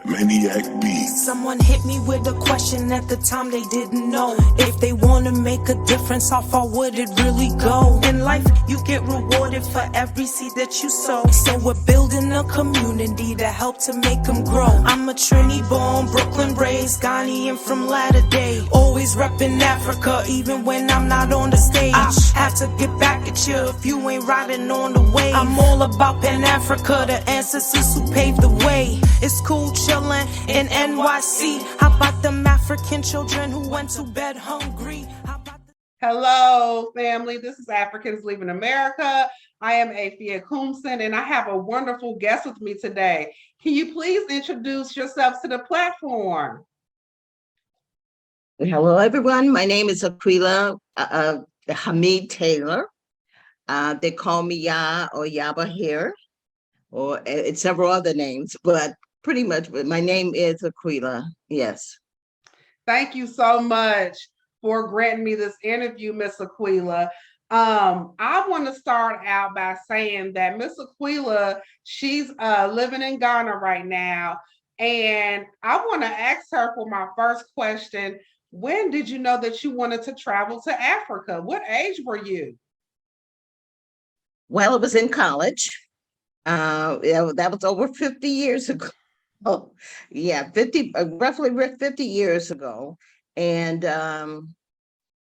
Maniac B. Someone hit me with a question at the time they didn't know. If they wanna make a difference, how far would it really go? In life, you get rewarded for every seed that you sow. So we're building a community to help to make them grow. I'm a Trini born, Brooklyn raised, Ghanaian from latter day. Always repping Africa, even when I'm not on the stage. I have to get back at you if you ain't riding on the wave. I'm all about Pan-Africa, the ancestors who paved the way. It's cool chillin' in NYC. How about them African children who went to bed hungry? Hello, family. This is Africans Leaving America. I am Afia Koomson, and I have a wonderful guest with me today. Can you please introduce yourselves to the platform? Hello, everyone. My name is Aquila Hamid Taylor. They call me Ya or Yaba here, or it's several other names, but pretty much my name is Aquila. Yes. Thank you so much for granting me this interview, Miss Aquila. I want to start out by saying that Miss Aquila, she's living in Ghana right now. And I want to ask her for my first question. When did you know that you wanted to travel to Africa? What age were you? Well, it was in college. That was over 50 years ago. Oh, yeah, roughly 50 years ago. And when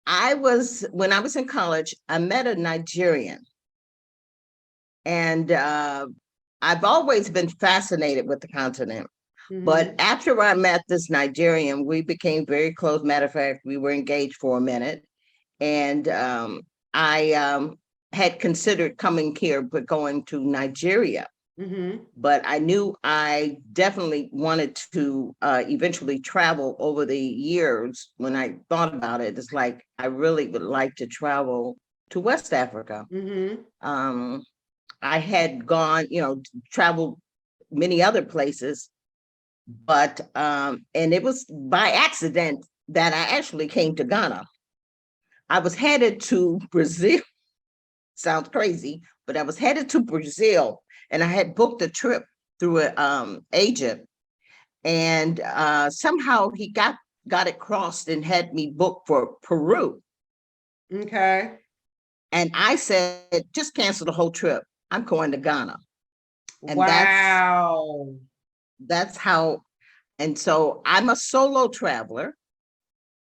I was in college, I met a Nigerian. And I've always been fascinated with the continent. Mm-hmm. But after I met this Nigerian, we became very close. Matter of fact, we were engaged for a minute. And I had considered coming here, but going to Nigeria. Mm-hmm. But I knew I definitely wanted to eventually travel over the years. When I thought about it, it's like I really would like to travel to West Africa. Mm-hmm. I had gone, traveled many other places, but and it was by accident that I actually came to Ghana. I was headed to Brazil. Sounds crazy, but I was headed to Brazil. And I had booked a trip through an agent, and somehow he got it crossed and had me booked for Peru. Okay. And I said, just cancel the whole trip. I'm going to Ghana. And wow. That's how. And so I'm a solo traveler.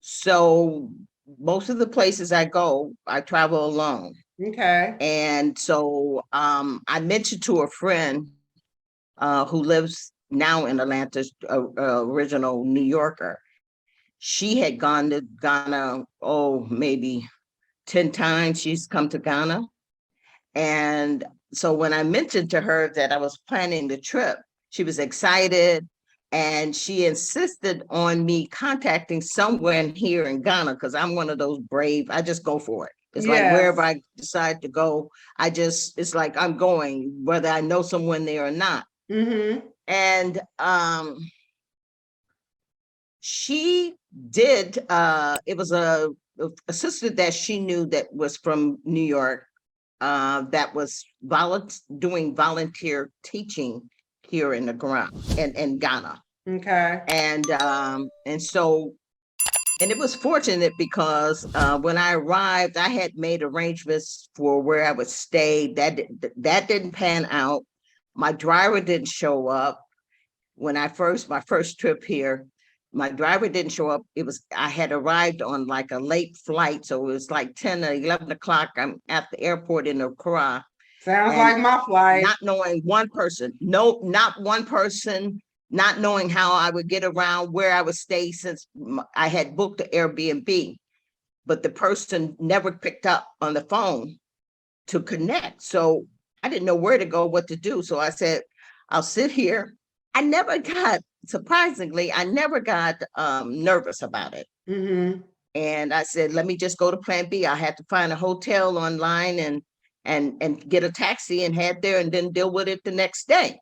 So most of the places I go, I travel alone. Okay. And so I mentioned to a friend who lives now in Atlanta, original New Yorker. She had gone to Ghana, maybe 10 times. She's come to Ghana. And so when I mentioned to her that I was planning the trip, she was excited. And she insisted on me contacting someone here in Ghana, because I'm one of those brave, I just go for it. It's like wherever I decide to go, it's like I'm going, whether I know someone there or not. Mm-hmm. And she did, it was a sister that she knew that was from New York, that was doing volunteer teaching here in the ground in Ghana. Okay. And so, and it was fortunate because when I arrived, I had made arrangements for where I would stay. That didn't pan out. My driver didn't show up. When my first trip here, my driver didn't show up. I had arrived on like a late flight. So it was like 10 or 11 o'clock. I'm at the airport in Accra. Sounds like my flight. Not knowing one person, not one person, not knowing how I would get around, where I would stay, since I had booked an Airbnb, but the person never picked up on the phone to connect. So I didn't know where to go, what to do. So I said, I'll sit here. Surprisingly, I never got nervous about it. Mm-hmm. And I said, let me just go to plan B. I had to find a hotel online and get a taxi and head there and then deal with it the next day.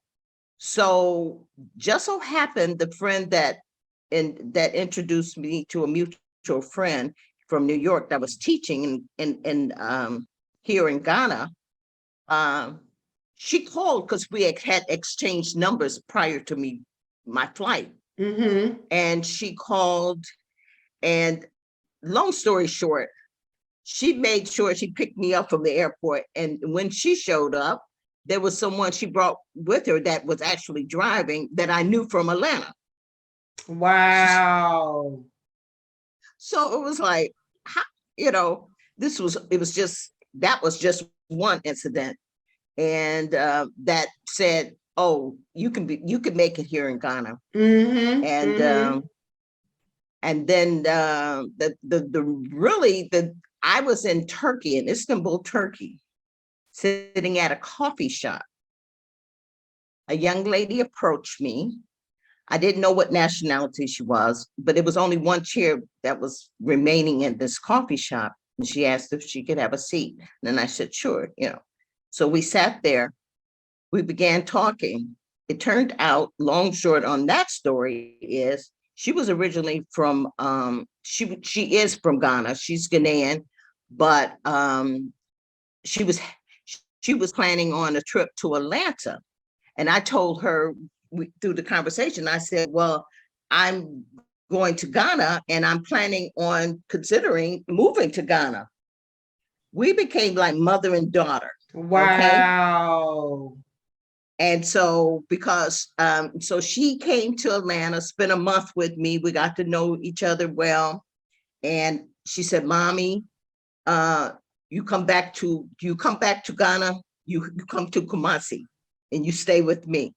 So just so happened the friend that introduced me to a mutual friend from New York that was teaching in here in Ghana, she called because we had exchanged numbers prior to me my flight. Mm-hmm. And she called, and long story short, she made sure she picked me up from the airport. And when she showed up, there was someone she brought with her that was actually driving that I knew from Atlanta. Wow. So it was like, how, you know, that was just one incident. And that said, oh, you can make it here in Ghana. Mm-hmm. And Mm-hmm. and then I was in Turkey, in Istanbul, Turkey, sitting at a coffee shop. A young lady approached me. I didn't know what nationality she was, but it was only one chair that was remaining in this coffee shop. And she asked if she could have a seat. And I said, sure, you know. So we sat there, we began talking. It turned out, long short on that story is she was originally from she is from Ghana. She's Ghanaian, but she was she was planning on a trip to Atlanta. And I told her through the conversation, I said, well, I'm going to Ghana and I'm planning on considering moving to Ghana. We became like mother and daughter. Okay. Wow. And so because so she came to Atlanta, spent a month with me. We got to know each other well. And she said, Mommy, you come back to Ghana, you come to Kumasi and you stay with me.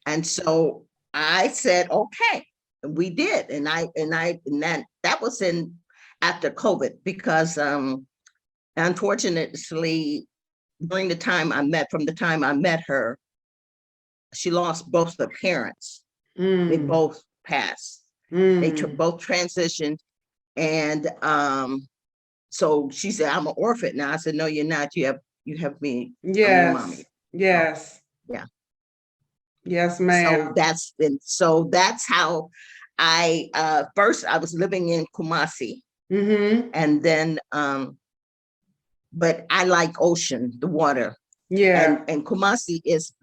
And so I said, okay. And we did. And that was in after COVID, because unfortunately, during the time from the time I met her, she lost both her parents. They both passed. They both transitioned. And so she said, I'm an orphan now. I said, no, you're not. You have me. Yes. I'm your mommy. Yes. So, yeah. Yes, ma'am. So that's how I first I was living in Kumasi. Mm-hmm. And then but I like ocean, the water. Yeah. And Kumasi is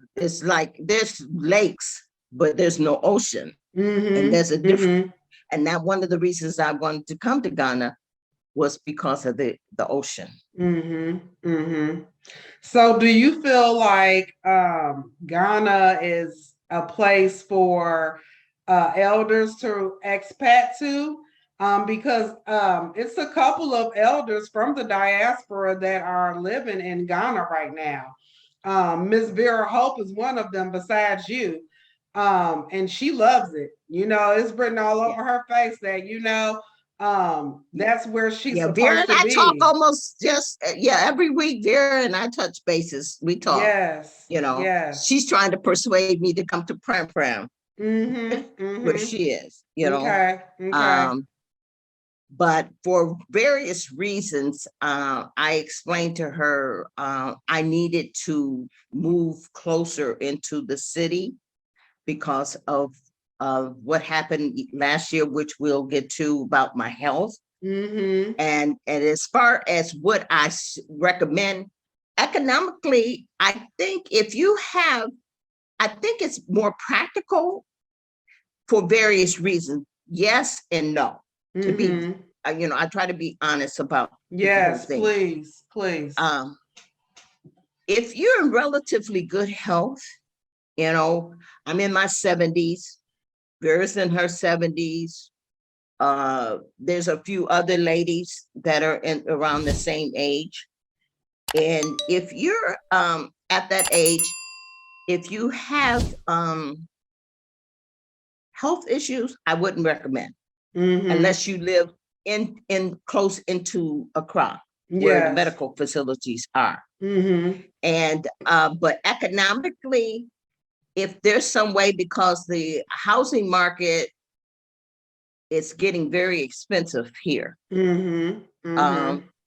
like there's lakes, but there's no ocean. Mm-hmm. And there's a difference. Mm-hmm. And that one of the reasons I wanted to come to Ghana was because of the ocean. Mm-hmm. Mm-hmm. So do you feel like Ghana is a place for elders to expat to? Because it's a couple of elders from the diaspora that are living in Ghana right now. Miss Vera Hope is one of them besides you. And she loves it. You know, it's written all over her face that, that's where she's Vera supposed and to I be. talk almost just every week. Vera and I touch bases. We talk. Yes. Yes. She's trying to persuade me to come to Pram Pram, where she is. Okay. Okay. But for various reasons, I explained to her I needed to move closer into the city because of what happened last year, which we'll get to about my health. And as far as what I recommend economically, I think I think it's more practical for various reasons. Yes and no. To be, I try to be honest about yes, the whole thing. please. If you're in relatively good health, I'm in my 70s. Vera's in her 70s. There's a few other ladies that are around the same age. And if you're at that age, if you have health issues, I wouldn't recommend unless you live in close into Accra, where the medical facilities are. And but economically, if there's some way, because the housing market is getting very expensive here.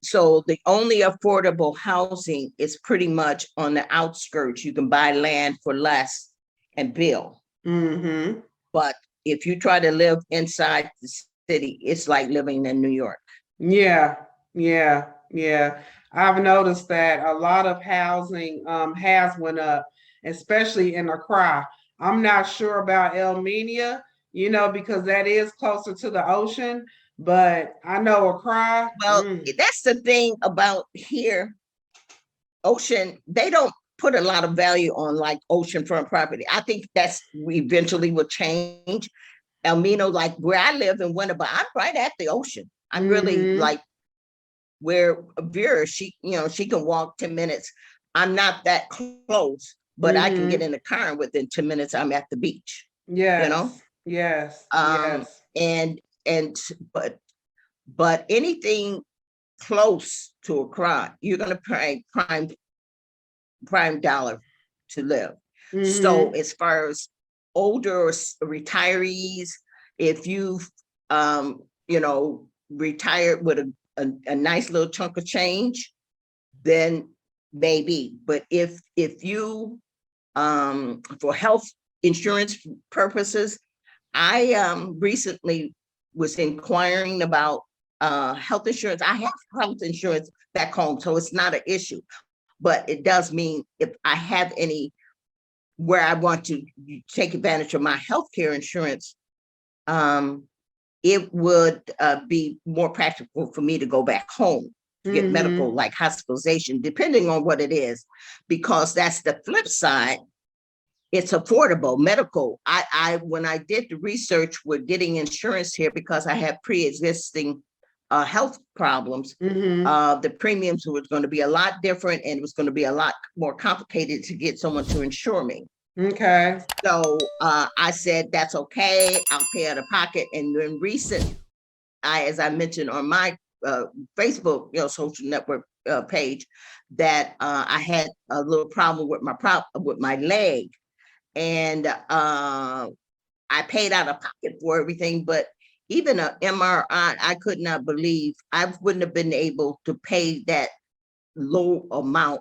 So the only affordable housing is pretty much on the outskirts. You can buy land for less and build. But if you try to live inside the city, it's like living in New York. Yeah. I've noticed that a lot of housing has went up, especially in Accra. I'm not sure about Elmina, because that is closer to the ocean. But I know Accra. Well, that's the thing about here. Ocean, they don't put a lot of value on like oceanfront property. I think that's eventually will change. Elmina, like where I live in Winterberg, I'm right at the ocean. I'm really like where Vera, she can walk 10 minutes. I'm not that close, but I can get in the car and within 10 minutes I'm at the beach. Yes. Yes. Yes. And but anything close to a crime, you're gonna pay prime dollar to live. So as far as older retirees, if you've retired with a nice little chunk of change, then maybe. But if you for health insurance purposes, I recently was inquiring about health insurance. I have health insurance back home, so it's not an issue. But it does mean if I have any where I want to take advantage of my healthcare insurance, it would be more practical for me to go back home to get medical, like hospitalization, depending on what it is, because that's the flip side. It's affordable medical. I when I did the research with getting insurance here, because I have pre-existing health problems, the premiums was going to be a lot different, and it was going to be a lot more complicated to get someone to insure me. Okay. So I said, that's okay. I'll pay out of pocket. And then as I mentioned on my Facebook, social network page, that I had a little problem with my leg, and I paid out of pocket for everything, but even an MRI, I could not believe I wouldn't have been able to pay that low amount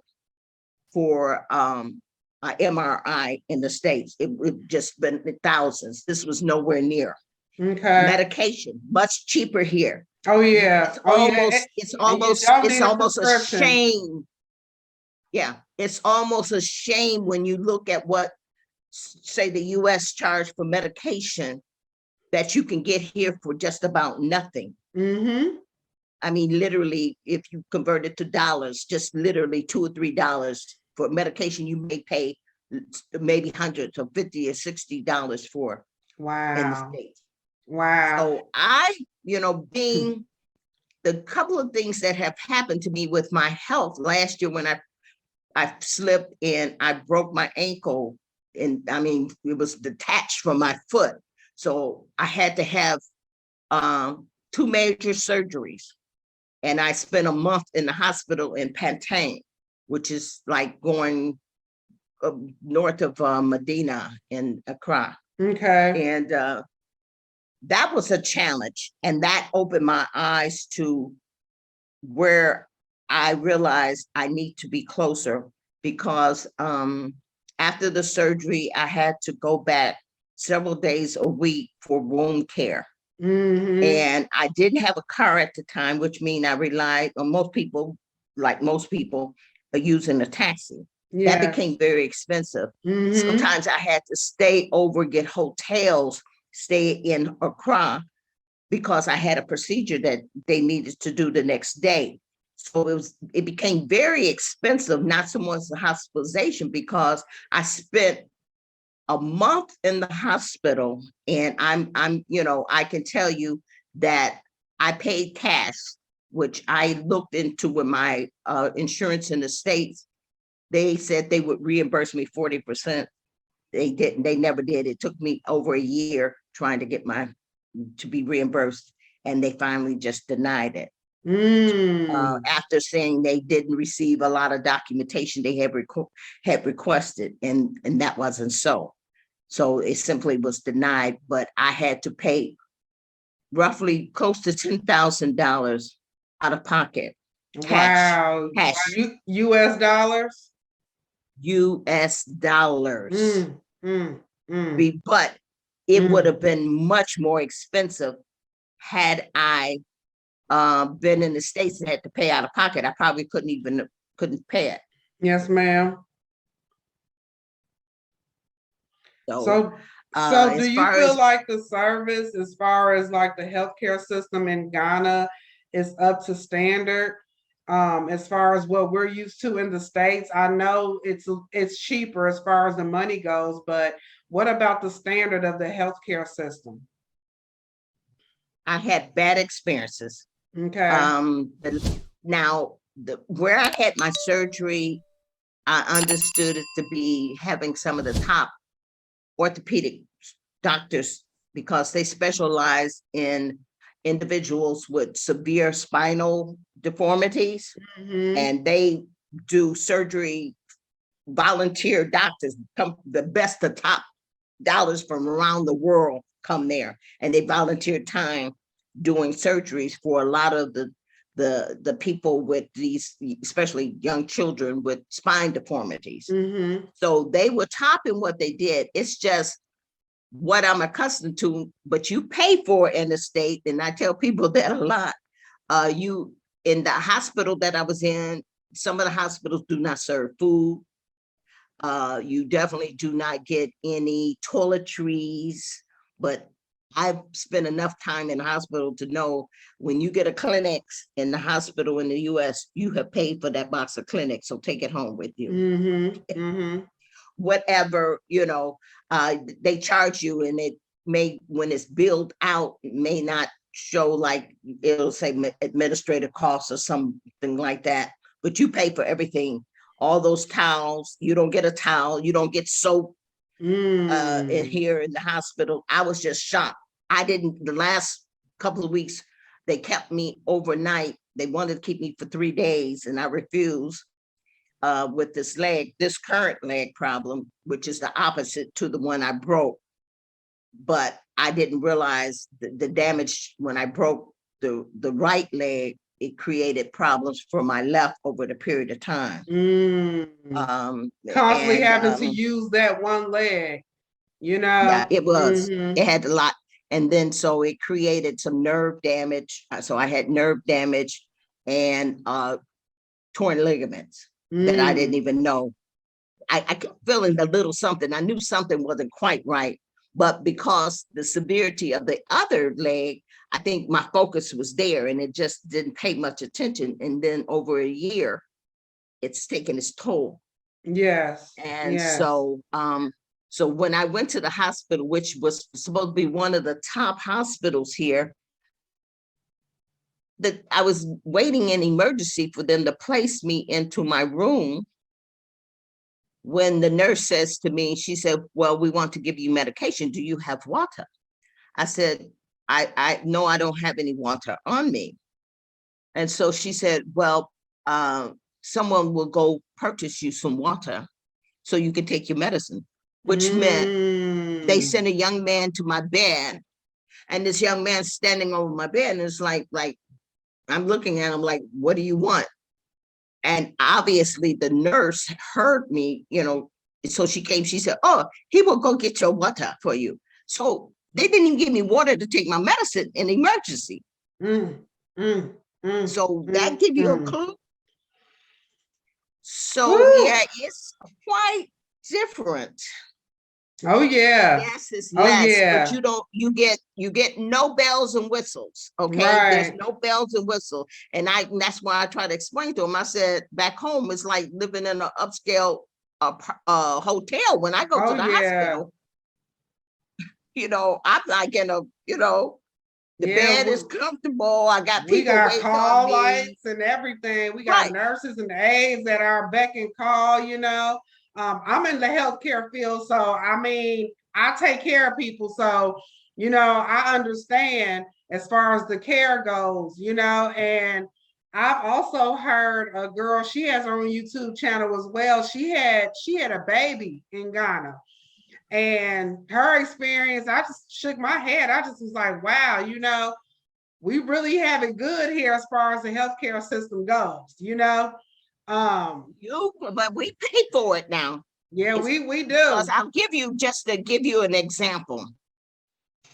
for an MRI in the States. It would just been thousands. This was nowhere near. Okay. Medication, much cheaper here. Oh yeah. It's almost a shame. Yeah, it's almost a shame when you look at what, say, the US charge for medication that you can get here for just about nothing. I mean, literally, if you convert it to dollars, just literally $2 or $3 for medication, you may pay maybe hundreds or $50 or $60 for. Wow. In the States. Wow. So being the couple of things that have happened to me with my health last year, when I slipped and I broke my ankle, and I mean, it was detached from my foot. So I had to have 2 major surgeries. And I spent a month in the hospital in Pantane, which is like going north of Medina in Accra. Okay. And that was a challenge. And that opened my eyes to where I realized I need to be closer, because after the surgery, I had to go back several days a week for wound care. And I didn't have a car at the time, which means I relied on most people are using a taxi. Yeah. That became very expensive. Sometimes I had to stay over, get hotels, stay in Accra, because I had a procedure that they needed to do the next day. So it became very expensive, not so much the hospitalization, because I spent a month in the hospital, and I'm I can tell you that I paid cash, which I looked into with my insurance in the States. They said they would reimburse me 40%. They didn't. They never did. It took me over a year trying to get to be reimbursed, and they finally just denied it. After saying they didn't receive a lot of documentation they had requested, and that wasn't so. So it simply was denied, but I had to pay roughly close to $10,000 out of pocket. Wow. US dollars? US dollars. But it would have been much more expensive had I been in the States and had to pay out of pocket. I probably couldn't pay it. Yes, ma'am. So, do as you far feel as like the service, as far as like the healthcare system in Ghana, is up to standard? As far as what we're used to in the States, I know it's cheaper as far as the money goes, but what about the standard of the healthcare system? I had bad experiences. Okay. Now, where I had my surgery, I understood it to be having some of the top orthopedic doctors because they specialize in individuals with severe spinal deformities, Mm-hmm. and they do surgery. Volunteer doctors come, the best, the top dollars from around the world come there, and they volunteer time doing surgeries for a lot of the people with these, especially young children with spine deformities. Mm-hmm. So they were top in what they did. It's just what I'm accustomed to, but you pay for it in the state, and I tell people that a lot. You in the hospital that I was in, some of the hospitals do not serve food. You definitely do not get any toiletries, but I've spent enough time in the hospital to know when you get a Kleenex in the hospital in the US, you have paid for that box of Kleenex, so take it home with you. Mm-hmm. Mm-hmm. Whatever, they charge you, and it may, when it's billed out, it may not show, like it'll say administrative costs or something like that, but you pay for everything. All those towels, you don't get a towel, you don't get soap in here in the hospital. I was just shocked. I didn't, the last couple of weeks, they kept me overnight. They wanted to keep me for 3 days, and I refused with this current leg problem, which is the opposite to the one I broke. But I didn't realize the damage when I broke the right leg. It created problems for my left over the period of time. Constantly And having to use that one leg, you know. yeah, it was. Mm-hmm. It had a lot. And then so it created some nerve damage. So I had nerve damage and torn ligaments that I didn't even know. I kept feeling a little something. I knew something wasn't quite right, but because the severity of the other leg, I think my focus was there, and it just didn't pay much attention. And then over a year, it's taken its toll. Yes. And Yes. so when I went to the hospital, which was supposed to be one of the top hospitals here, that I was waiting in emergency for them to place me into my room, when the nurse says to me, she said, well, we want to give you medication. Do you have water? I said, I no, I don't have any water on me. And so she said, well, someone will go purchase you some water so you can take your medicine, which meant they sent a young man to my bed, and this young man standing over my bed, and it's like I'm looking at him like, what do you want? And obviously the nurse heard me, so she came, she said, oh, he will go get your water for you. So they didn't even give me water to take my medicine in emergency. So that give you a clue. So yeah, it's quite different. Oh yeah. Yes, it's Oh less, yeah. but you get no bells and whistles. Okay, Right. There's no bells and whistles, and that's why I try to explain to him. I said, back home it's like living in an upscale hotel. When I go to the hospital, I'm like in a, the bed is comfortable. I got people. We got waiting call on me. lights and everything. We got nurses and aides that are beck and call, I'm in the healthcare field, so I mean, I take care of people. So, I understand as far as the care goes, and I've also heard a girl, she has her own YouTube channel as well. She had a baby in Ghana. And her experience, I just shook my head. I just was like, wow, we really have it good here as far as the healthcare system goes, But we pay for it now. Yeah, we do. Because I'll give you, just to give you an example.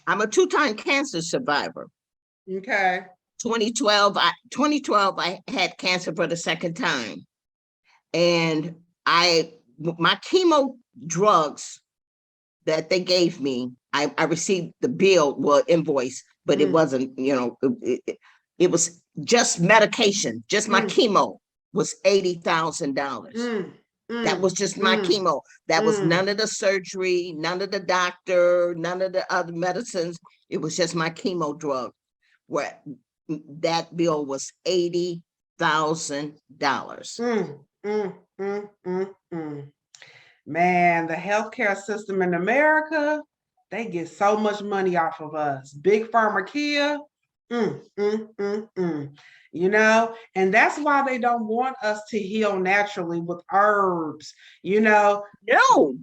I'm a 2-time cancer survivor. Okay. 2012, I had cancer for the second time. And my chemo drugs that they gave me, I received the bill, well, invoice, but it wasn't, it was just medication. Just my chemo was $80,000. That was just my chemo. That was none of the surgery, none of the doctor, none of the other medicines. It was just my chemo drug. Where that bill was $80,000. Man, the healthcare system in America, they get so much money off of us. Big Pharma Kia, and that's why they don't want us to heal naturally with herbs. No,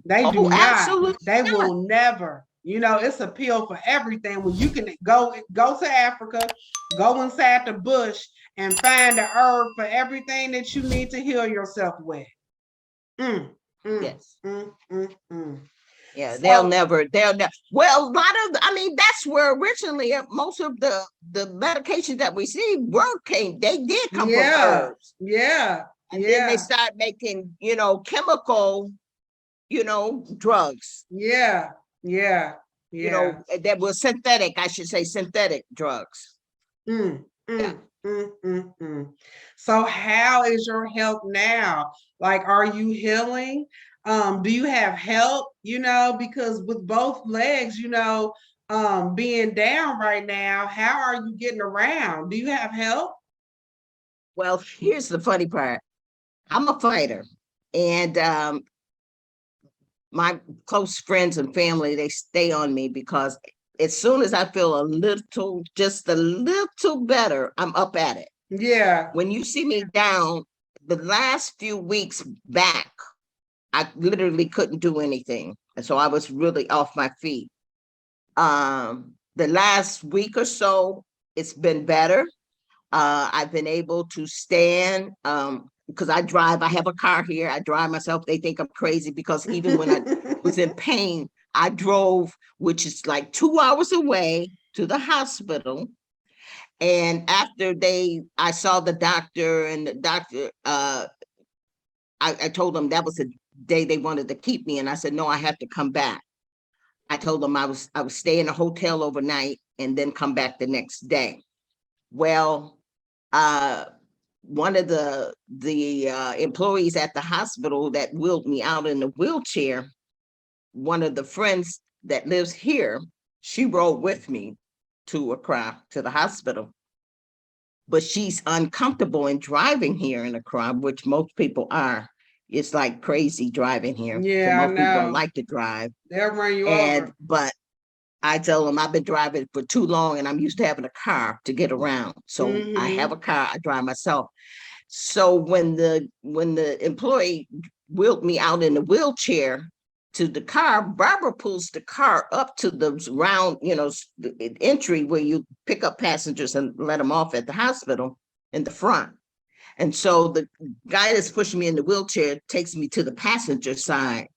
they do not. Absolutely they not. will never. It's a pill for everything. When you can go to Africa, go inside the bush and find a herb for everything that you need to heal yourself with. Yes. Yeah, they'll never. Well, a lot of, that's where originally most of the medications that we see they did come from herbs. Yeah. And then they start making, chemical, drugs. Yeah. That were synthetic, I should say, synthetic drugs. So how is your health now? Like, are you healing? Do you have help? Because with both legs, being down right now, how are you getting around? Do you have help? Well, here's the funny part. I'm a fighter, and my close friends and family, they stay on me because as soon as I feel just a little better, I'm up at it. Yeah. When you see me down, the last few weeks back, I literally couldn't do anything. And so I was really off my feet. The last week or so, it's been better. I've been able to stand because I drive. I have a car here. I drive myself. They think I'm crazy because even when I was in pain, I drove, which is like 2 hours away, to the hospital. And after I saw the doctor, and the doctor, I told them that was the day they wanted to keep me. And I said, no, I have to come back. I told them I would stay in a hotel overnight and then come back the next day. Well, one of the employees at the hospital that wheeled me out in a wheelchair, one of the friends that lives here, she rode with me to the hospital. But she's uncomfortable in driving here in Accra, which most people are. It's like crazy driving here. Yeah, so most people don't like to drive. They'll run you over. But I tell them I've been driving for too long and I'm used to having a car to get around. So I have a car, I drive myself. So when the employee wheeled me out in the wheelchair to the car, Barbara pulls the car up to the round, the entry where you pick up passengers and let them off at the hospital in the front. And so the guy that's pushing me in the wheelchair takes me to the passenger side.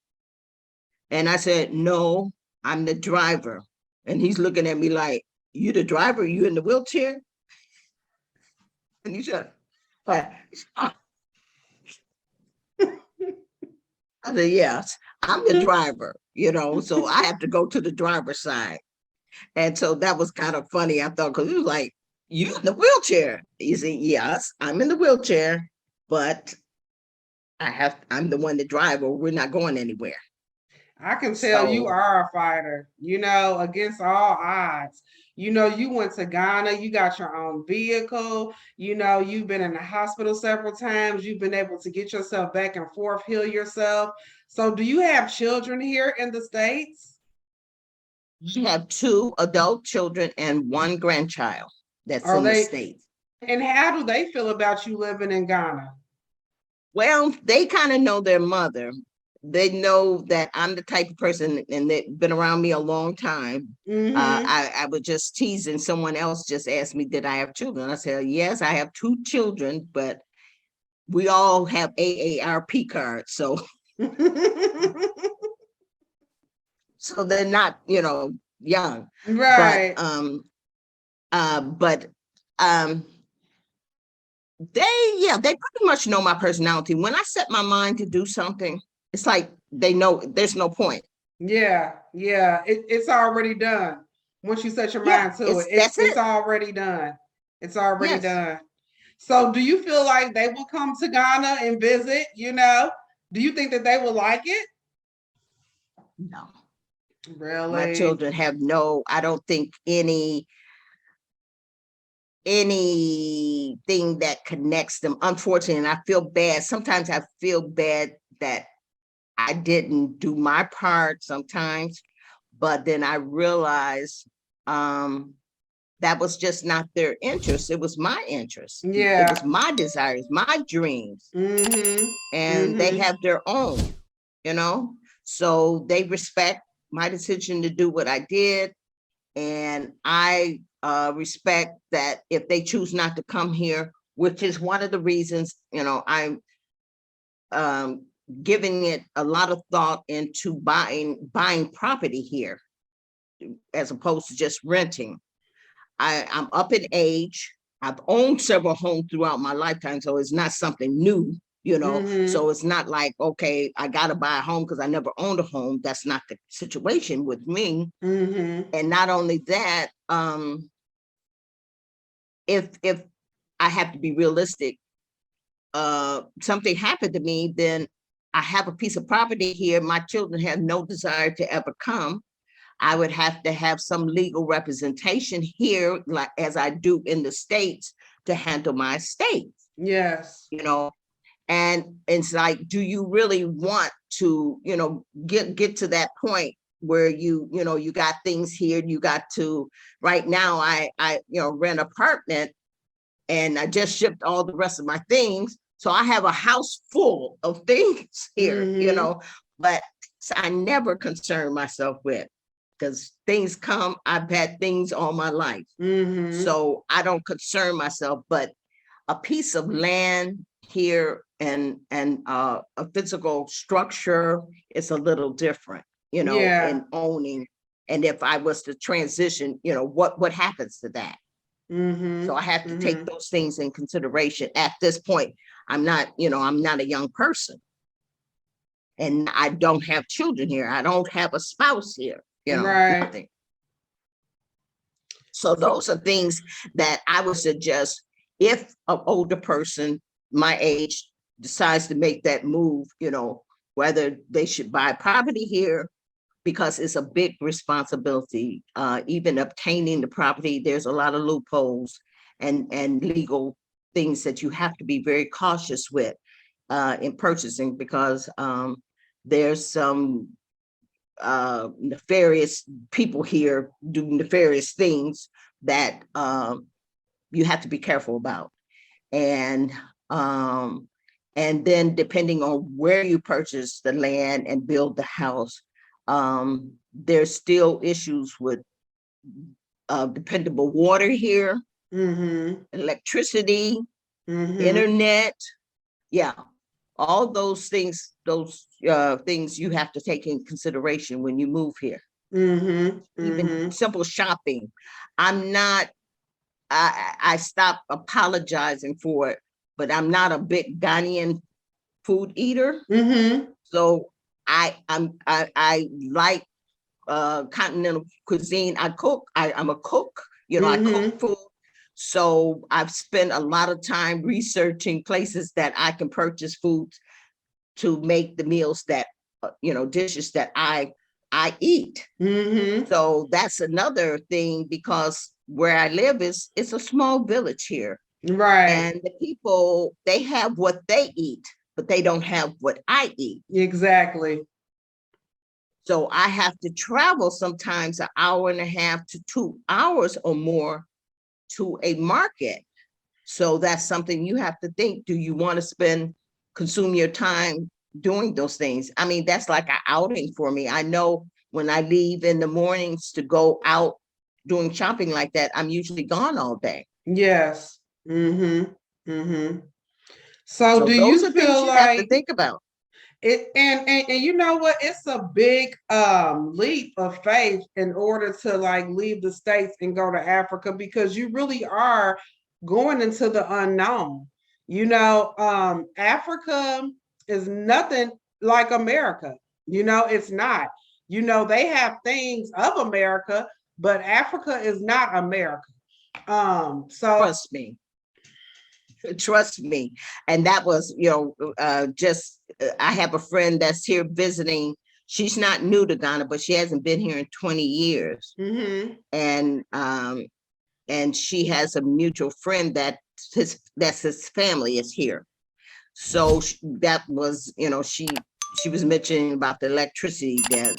And I said, no, I'm the driver. And he's looking at me like, you the driver? You in the wheelchair? And he said, I said, yes, I'm the driver, so I have to go to the driver's side. And so that was kind of funny, I thought, because he was like, you in the wheelchair? You see, yes, I'm in the wheelchair, but I'm the one to drive, or we're not going anywhere. I can tell you are a fighter, against all odds. You went to Ghana, you got your own vehicle, you've been in the hospital several times, you've been able to get yourself back and forth, heal yourself. So do you have children here in the States? I have 2 adult children and 1 grandchild that's in the States. And how do they feel about you living in Ghana? Well, they kind of know their mother. They know that I'm the type of person, and they've been around me a long time. I was just teasing. Someone else just asked me, did I have children? I said, yes, I have 2 children, but we all have AARP cards. So, so they're not, young. Right. But they pretty much know my personality. When I set my mind to do something, it's like they know there's no point. Yeah, yeah. It's already done. Once you set your Yeah, mind to it, that's it's it. already done. It's already Yes. done. So do you feel like they will come to Ghana and visit? Do you think that they will like it? No. My Really? children have no, I don't think anything that connects them. Unfortunately, and I feel bad. Sometimes I feel bad that I didn't do my part sometimes, but then I realized that was just not their interest. It was my interest. It was Yeah. my desires, my dreams, Mm-hmm. and they Mm-hmm. have their own, you know? So they respect my decision to do what I did. And I respect that if they choose not to come here, which is one of the reasons, I'm um, giving it a lot of thought into buying property here as opposed to just renting. I'm up in age. I've owned several homes throughout my lifetime, so it's not something new, Mm-hmm. So it's not like, okay, I got to buy a home because I never owned a home. That's not the situation with me. Mm-hmm. And not only that, if I have to be realistic, something happened to me, then I have a piece of property here. My children have no desire to ever come. I would have to have some legal representation here, like as I do in the States, to handle my estate, Yes. you know. And it's like, do you really want to, get to that point where you got things here, you got to, right now, I rent an apartment and I just shipped all the rest of my things. So I have a house full of things here, Mm-hmm. but I never concern myself with, because things come, I've had things all my life. Mm-hmm. So I don't concern myself, but a piece of land here and a physical structure is a little different, Yeah. in owning. And if I was to transition, what happens to that? So Mm-hmm. I have to take Mm-hmm. those things in consideration. At this point, I'm not a young person, and I don't have children here. I don't have a spouse here, Right. nothing. So So, those are things that I would suggest if an older person my age decides to make that move, whether they should buy property here, because it's a big responsibility. Even obtaining the property, there's a lot of loopholes and legal things that you have to be very cautious with in purchasing, because there's some nefarious people here do nefarious things that you have to be careful about. And um, and then depending on where you purchase the land and build the house, there's still issues with dependable water here, mm-hmm. electricity, Mm-hmm. internet. Yeah, all those things you have to take in consideration when you move here. Mm-hmm. Even Mm-hmm. simple shopping. I'm not. I stop apologizing for it, but I'm not a big Ghanaian food eater. Mm-hmm. So I like continental cuisine. I'm a cook, I cook Mm-hmm. food. So I've spent a lot of time researching places that I can purchase foods to make the meals that, dishes that I eat. Mm-hmm. So that's another thing, because where I live it's a small village here. Right. And the people, they have what they eat, but they don't have what I eat. Exactly. So I have to travel sometimes an hour and a half to 2 hours or more to a market. So that's something you have to think. Do you want to consume your time doing those things? I mean, that's like an outing for me. I know when I leave in the mornings to go out doing shopping like that, I'm usually gone all day. Yes. Mm-hmm. Mm-hmm. So So do those you are things feel you have to like think about. it and you know what? It's a big leap of faith in order to like leave the States and go to Africa, because you really are going into the unknown. Africa is nothing like America. It's not. You know, they have things of America, but Africa is not America. So Trust me. Trust me. And that was, I have a friend that's here visiting. She's not new to Ghana, but she hasn't been here in 20 years. mm-hmm. And she has a mutual friend that's his family is here. So that was, she was mentioning about the electricity that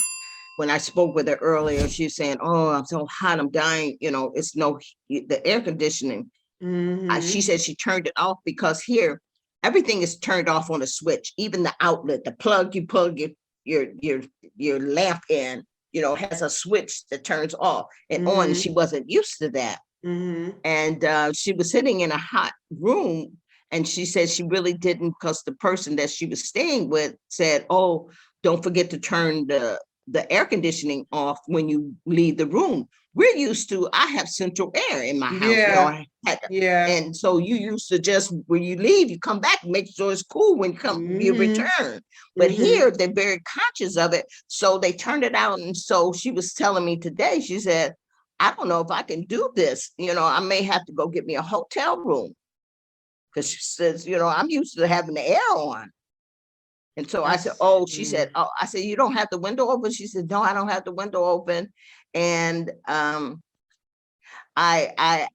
when I spoke with her earlier, she was saying, "Oh, I'm so hot, I'm dying." It's the air conditioning. Mm-hmm. She said she turned it off because here everything is turned off on a switch, even the outlet, the plug you plug your lamp in, has a switch that turns off and on. Mm-hmm. She wasn't used to that. Mm-hmm. And she was sitting in a hot room, and she said she really didn't, because the person that she was staying with said, "Oh, don't forget to turn the air conditioning off when you leave the room." We're used to, I have central air in my house, Yeah. Yeah. and so you used to just, when you leave, you come back, make sure it's cool when you Mm-hmm. return. But Mm-hmm. here they're very conscious of it, so they turned it out. And so she was telling me today, she said, "I don't know if I can do this. I may have to go get me a hotel room." Because she says, "I'm used to having the air on." And so I said, "Oh," she said, "Oh," I said, "You don't have the window open?" She said, "No, I don't have the window open." And I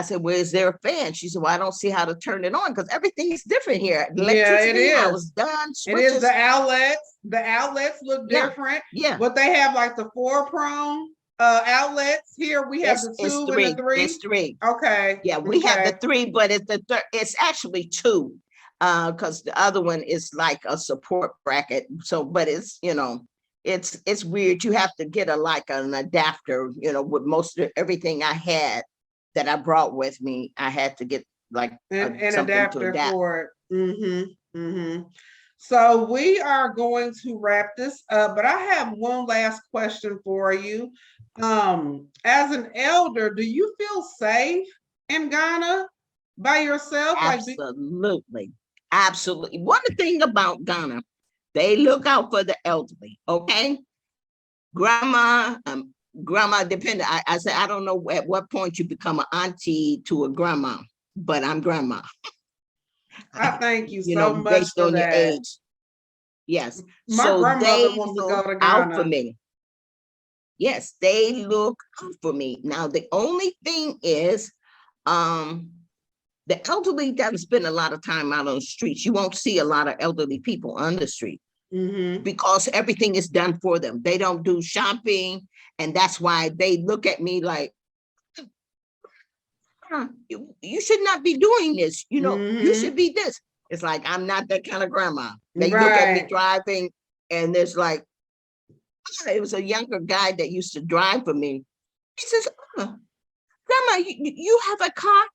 said, "Well, is there a fan?" She said, "Well, I don't see how to turn it on because everything is different here. Yeah, it Electricity, I is. was done. It is Switches." the outlets. The outlets look Yeah, different. yeah. But they have like the 4-prong outlets. Here we have the It's 2 and the three. 3. It's three. Okay. Yeah, we have the Okay. 3, but it's actually 2, because the other one is like a support bracket. So, but it's weird. You have to get an adapter. With most of everything I had that I brought with me, I had to get like An something to adapter adapt. for it. Mm-hmm. Mm-hmm. So we are going to wrap this up, but I have one last question for you. As an elder, do you feel safe in Ghana by yourself? Absolutely, absolutely. One thing about Ghana, they look out for the elderly. Okay, grandma, depending. I said, I don't know at what point you become an auntie to a grandma, but I'm grandma. I thank you so much Based for on your that. age. Yes. My So grandmother they wants to go look to out for Ghana. me. Yes, they look out for me. Now, the only thing is, the elderly doesn't spend a lot of time out on the streets. You won't see a lot of elderly people on the street Mm-hmm. because everything is done for them. They don't do shopping. And that's why they look at me like, you should not be doing this. You Mm-hmm. should be this. It's like, I'm not that kind of grandma. They look at me Right. driving, and there's like, it was a younger guy that used to drive for me. He says, "Oh, grandma, you have a car?"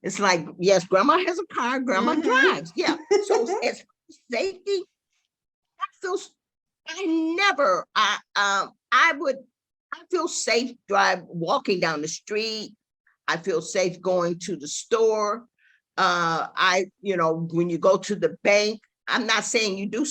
It's like, yes, grandma has a car, grandma Mm-hmm. drives. Yeah. So as safety, I feel, I never, I feel safe walking down the street. I feel safe going to the store. When you go to the bank, I'm not saying you do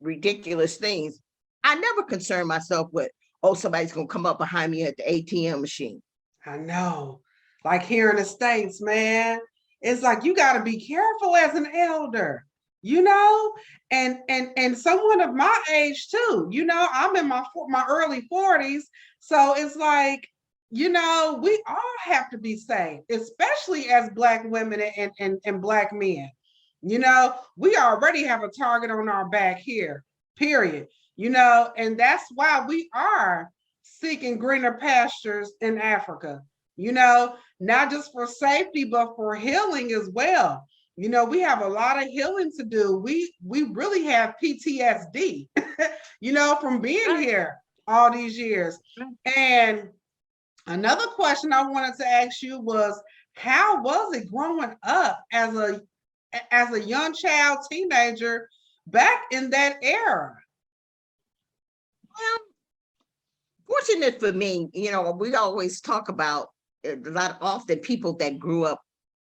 ridiculous things. I never concern myself with, "Oh, somebody's gonna come up behind me at the ATM machine." I know. Like here in the States, man, it's like you got to be careful as an elder, you know? And someone of my age too. I'm in my early 40s, so it's like, we all have to be safe, especially as Black women and Black men. We already have a target on our back here, period. And that's why we are seeking greener pastures in Africa, not just for safety, but for healing as well. We have a lot of healing to do. We really have PTSD, from being here all these years. And another question I wanted to ask you was, how was it growing up as a young child, teenager back in that era? Well, fortunate for me, we always talk about a lot often people that grew up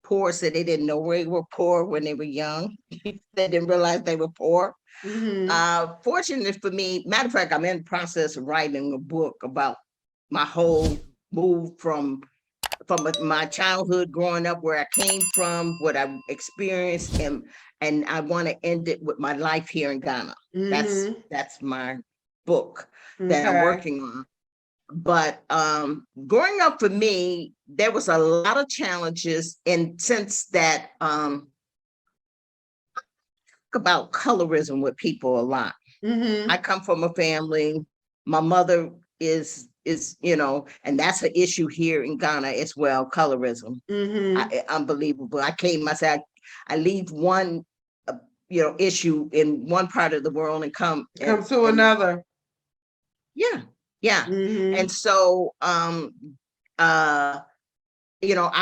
poor said they didn't know they were poor when they were young. They didn't realize they were poor. Fortunately for me, matter of fact, I'm in the process of writing a book about my whole move from my childhood growing up, where I came from, what I experienced, and I want to end it with my life here in Ghana. That's my book that I'm working on. But growing up for me, there was a lot of challenges in sense that about colorism with people a lot. I come from a family, my mother is and that's an issue here in Ghana as well, colorism. Unbelievable. I said I leave one issue in one part of the world and come to another. Yeah. And so I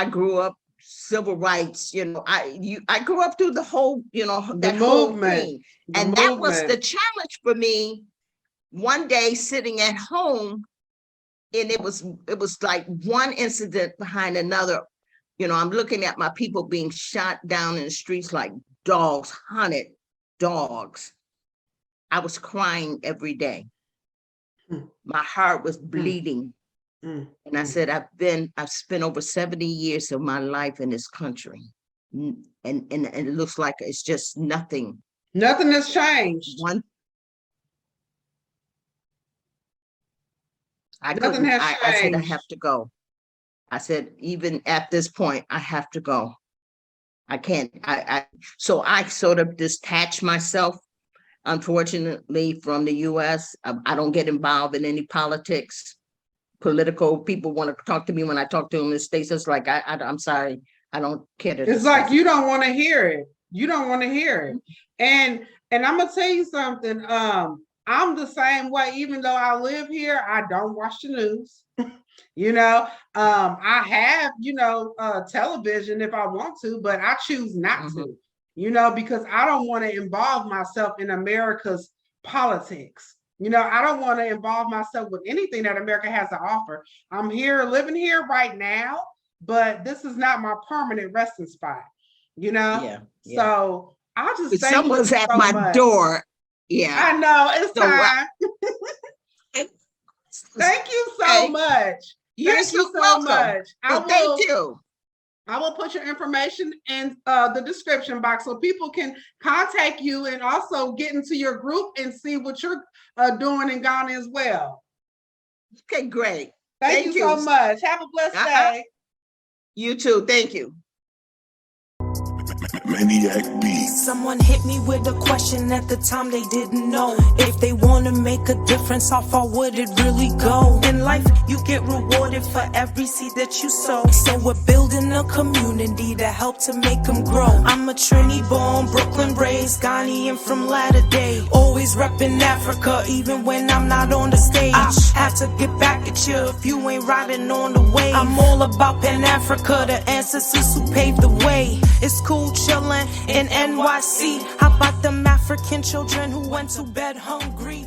grew up civil rights, I grew up through the whole, that whole thing. That was the challenge for me. One day sitting at home, and it was like one incident behind another. I'm looking at my people being shot down in the streets like dogs, hunted dogs. I was crying every day. My heart was bleeding. And I said, I've spent over 70 years of my life in this country. And it looks like it's just nothing. Nothing has changed. I said, I have to go. I said, even at this point, I have to go. I can't. So I sort of detached myself, unfortunately, from the U.S. I don't get involved in any politics. Political people want to talk to me when I talk to them in the States. It's like, I'm sorry, I don't care. It's like you don't want to hear it. You don't want to hear it. And I'm gonna tell you something. I'm the same way. Even though I live here, I don't watch the news. I have television if I want to, but I choose not to. Because I don't want to involve myself in America's politics. I don't want to involve myself with anything that America has to offer. I'm here, living here right now, but this is not my permanent resting spot. So I just thank someone's at my door. Yeah, I know it's time. Thank you so much. Thank you so much. Thank you. I will put your information in the description box so people can contact you and also get into your group and see what you're doing in Ghana as well. Okay, great. Thank you so much. Have a blessed day. You too. Thank you. Maniac B. Someone hit me with a question at the time they didn't know. If they want to make a difference, how far would it really go? In life, you get rewarded for every seed that you sow. So we're building a community to help to make them grow. I'm a Trini born, Brooklyn raised, Ghanaian from latter day. Always repping Africa, even when I'm not on the stage. I have to get back at you if you ain't riding on the wave. I'm all about Pan-Africa, the ancestors who paved the way. It's cool chillin' in NYC. How about them African children who went to bed hungry?